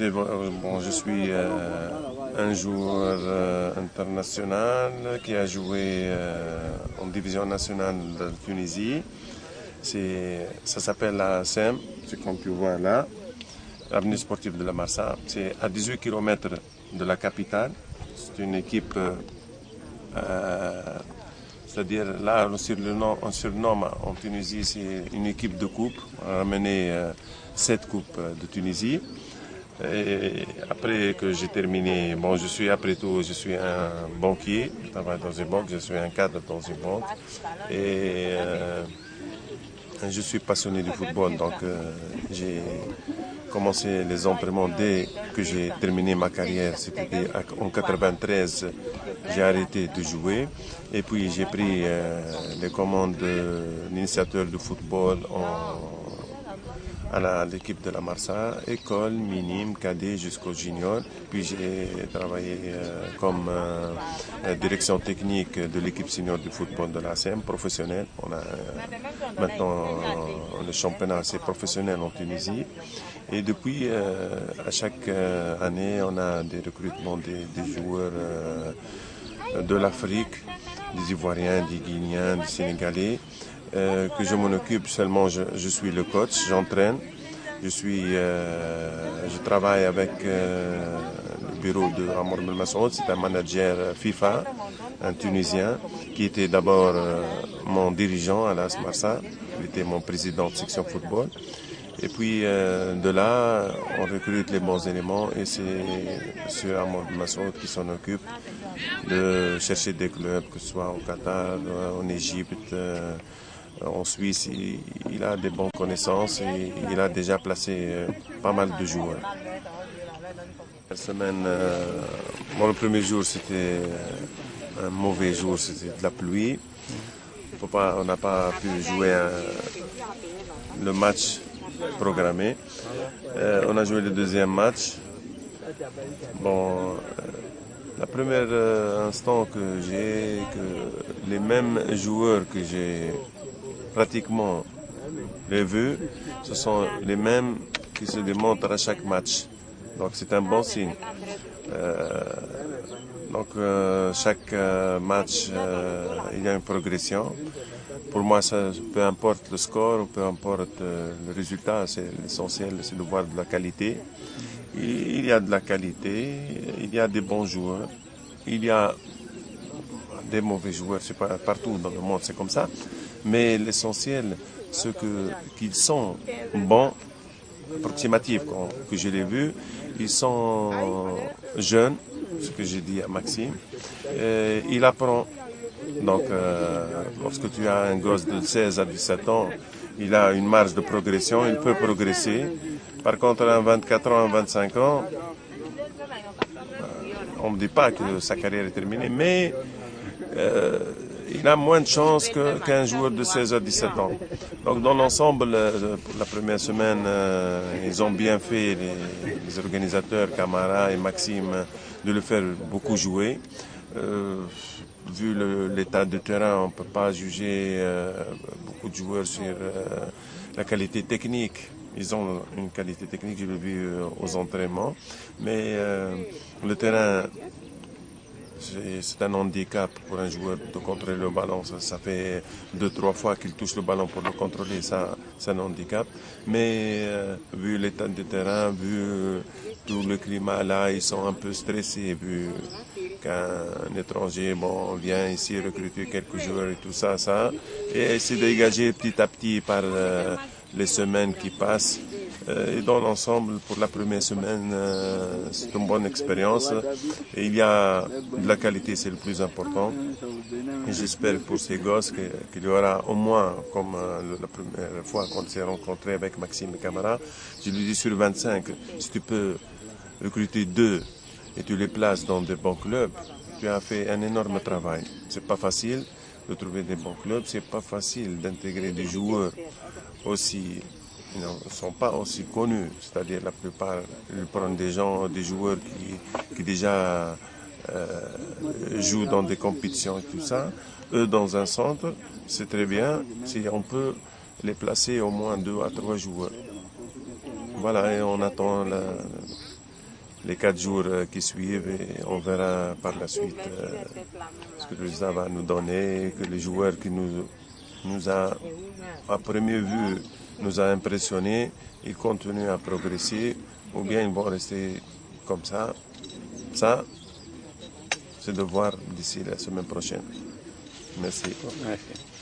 je suis un joueur international qui a joué en division nationale de Tunisie. Ça s'appelle la SEM, c'est comme tu vois là, l'avenue sportive de la Marsa. C'est à 18 km de la capitale. C'est une équipe, c'est-à-dire là on surnomme en Tunisie, c'est une équipe de coupe. On a ramené 7 coupes de Tunisie. Et après que j'ai terminé, je suis un banquier, je travaille dans une banque, je suis un cadre dans une banque. Et je suis passionné du football, donc j'ai commencé les entraînements dès que j'ai terminé ma carrière. C'était en 93, j'ai arrêté de jouer. Et puis j'ai pris les commandes d'initiateur de football à l'équipe de la Marsa, école, minime, cadet jusqu'au junior. Puis j'ai travaillé comme direction technique de l'équipe senior du football de la SEM, professionnelle. On a maintenant le championnat assez professionnel en Tunisie. Et depuis, à chaque année, on a des recrutements des joueurs de l'Afrique, des Ivoiriens, des Guinéens, des Sénégalais. Que je m'en occupe seulement, je suis le coach, j'entraîne. Je travaille avec le bureau de Amour Belmassoud, c'est un manager FIFA, un Tunisien, qui était d'abord mon dirigeant à l'AS Marsa, il était mon président de section football. Et puis de là, on recrute les bons éléments et c'est M. Amour Belmassoud qui s'en occupe de chercher des clubs, que ce soit au Qatar, en Égypte, en Suisse. Il a des bonnes connaissances et il a déjà placé pas mal de joueurs. Cette semaine, le premier jour c'était un mauvais jour, c'était de la pluie. On n'a pas pu jouer le match programmé. On a joué le deuxième match. La première instant que les mêmes joueurs que j'ai pratiquement vus, ce sont les mêmes qui se démontrent à chaque match. Donc c'est un bon signe. Chaque match, il y a une progression. Pour moi, peu importe le score, peu importe le résultat, l'essentiel, c'est de voir de la qualité. Il y a de la qualité, il y a des bons joueurs, il y a des mauvais joueurs, c'est pas partout dans le monde, c'est comme ça. Mais l'essentiel, c'est qu'ils sont bons, approximatifs, que je l'ai vu. Ils sont jeunes, ce que j'ai dit à Maxime. Il apprend. Donc, lorsque tu as un gosse de 16 à 17 ans, il a une marge de progression, il peut progresser. Par contre, à 24 ans, à 25 ans, on ne me dit pas que sa carrière est terminée, mais il a moins de chances qu'un joueur de 16 à 17 ans. Donc, dans l'ensemble, pour la première semaine, ils ont bien fait, les organisateurs, Camara et Maxime, de le faire beaucoup jouer. Vu l'état de terrain, on ne peut pas juger beaucoup de joueurs sur la qualité technique. Ils ont une qualité technique, je l'ai vu aux entraînements. Mais le terrain, c'est un handicap pour un joueur de contrôler le ballon. Ça fait 2-3 fois qu'il touche le ballon pour le contrôler. Ça, c'est un handicap. Mais vu l'état de terrain, vu tout le climat là, ils sont un peu stressés. Vu qu'un étranger vient ici recruter quelques joueurs et tout ça, et c'est dégagé petit à petit par les semaines qui passent. Et dans l'ensemble, pour la première semaine, c'est une bonne expérience. Et il y a de la qualité, c'est le plus important. Et j'espère pour ces gosses qu'il y aura au moins, comme la première fois qu'on s'est rencontré avec Maxime et Camara, je lui dis sur 25, si tu peux recruter 2 et tu les places dans des bons clubs, tu as fait un énorme travail. C'est pas facile de trouver des bons clubs, c'est pas facile d'intégrer des joueurs aussi, ils ne sont pas aussi connus, c'est-à-dire la plupart, ils prennent des joueurs qui déjà jouent dans des compétitions et tout ça. Eux, dans un centre, c'est très bien si on peut les placer au moins 2 à 3 joueurs. Voilà, et on attend les 4 jours qui suivent et on verra par la suite ce que le résultat va nous donner, que les joueurs qui nous a, à première vue, nous a impressionnés, ils continuent à progresser ou bien ils vont rester comme ça. Ça, c'est de voir d'ici la semaine prochaine. Merci. Merci.